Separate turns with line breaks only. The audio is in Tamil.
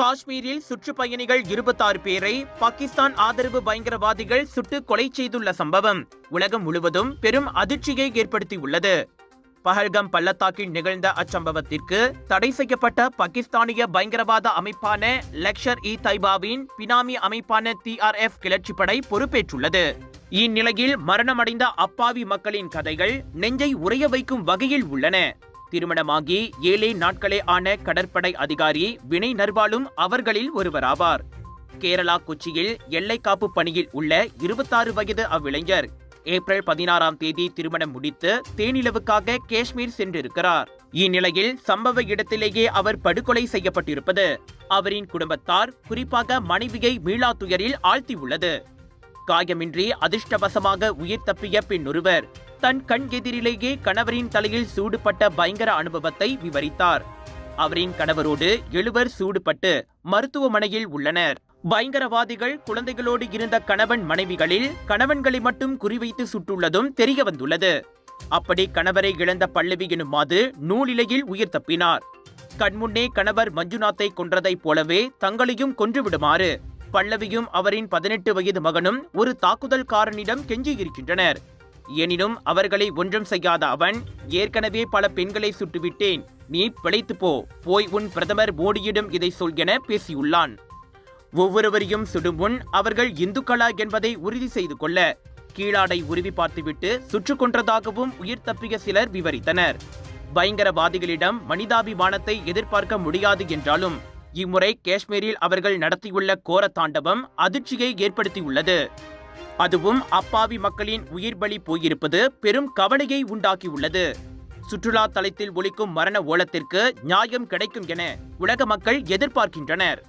காஷ்மீரில் சுற்றுப்பயணிகள் 26 பேரை பாகிஸ்தான் ஆதரவு பயங்கரவாதிகள் சுட்டு கொலை செய்துள்ள சம்பவம் உலகம் முழுவதும் பெரும் அதிர்ச்சியை ஏற்படுத்தியுள்ளது. பஹல்கம் பள்ளத்தாக்கில் நிகழ்ந்த அச்சம்பவத்திற்கு தடை செய்யப்பட்ட பாகிஸ்தானிய பயங்கரவாத அமைப்பான லஷ்கர்-இ-தாய்பாவின் பினாமி அமைப்பான TRF கிளர்ச்சிப்படை பொறுப்பேற்றுள்ளது. இந்நிலையில் மரணமடைந்த அப்பாவி மக்களின் கதைகள் நெஞ்சை உறைய வைக்கும் வகையில் உள்ளன. திருமணமாகி 7 நாட்களே ஆன கடற்படை அதிகாரி வினய் நர்வாலும் அவர்களில் ஒருவராவார். கேரளா கொச்சியில் எல்லை காப்பு பணியில் உள்ள 26 வயது அவ்விளைஞர் ஏப்ரல் 16ஆம் தேதி திருமணம் முடித்து தேனிலவுக்காக காஷ்மீர் சென்றிருக்கிறார். இந்நிலையில் சம்பவ இடத்திலேயே அவர் படுகொலை செய்யப்பட்டிருப்பது அவரின் குடும்பத்தார், குறிப்பாக மனைவியை மீளா துயரில் ஆழ்த்தியுள்ளது. காயமின்றி அதிர்ஷ்டவசமாக உயிர் தப்பிய பெண்ணொருவர் தன் கண் எதிரிலேயே கணவரின் தலையில் சூடுபட்ட பயங்கர அனுபவத்தை விவரித்தார். அவரின் கணவரோடு 7 சூடுபட்டு மருத்துவமனையில் உள்ளனர். பயங்கரவாதிகள் குழந்தைகளோடு இருந்த கணவன் மனைவிகளில் கணவன்களை மட்டும் குறிவைத்து சுட்டுள்ளதும் தெரிய வந்துள்ளது. அப்படி கணவரை இழந்த பல்லவி எனும் மாது நூலிலையில் உயிர் தப்பினார். கண்முன்னே கணவர் மஞ்சுநாத்தை கொன்றதைப் போலவே தங்களையும் கொன்றுவிடுமாறு பல்லவியும் அவரின் 18 வயது மகனும் ஒரு தாக்குதல்காரனிடம் கெஞ்சியிருக்கின்றனர். எனினும் அவர்களை ஒன்றும் செய்யாத அவன், ஏற்கனவே பல பெண்களை சுட்டுவிட்டேன், நீ பிழைத்து போய் உன் பிரதமர் மோடியிடம் இதை சொல் என பேசியுள்ளான். ஒவ்வொருவரையும் சுடும் முன் அவர்கள் இந்துக்களா என்பதை உறுதி செய்து கொள்ள கீழாடை உருவி பார்த்துவிட்டு சுற்று கொன்றதாகவும் உயிர் தப்பிய சிலர் விவரித்தனர். பயங்கரவாதிகளிடம் மனிதாபிமானத்தை எதிர்பார்க்க முடியாது என்றாலும் இம்முறை காஷ்மீரில் அவர்கள் நடத்தியுள்ள கோர தாண்டவம் அதிர்ச்சியை ஏற்படுத்தியுள்ளது. அதுவும் அப்பாவி மக்களின் உயிர் பலி போயிருப்பது பெரும் கவலையை உண்டாக்கியுள்ளது. சுற்றுலா தலத்தில் ஒலிக்கும் மரண ஓலத்திற்கு நியாயம் கிடைக்கும் என உலக மக்கள் எதிர்பார்க்கின்றனர்.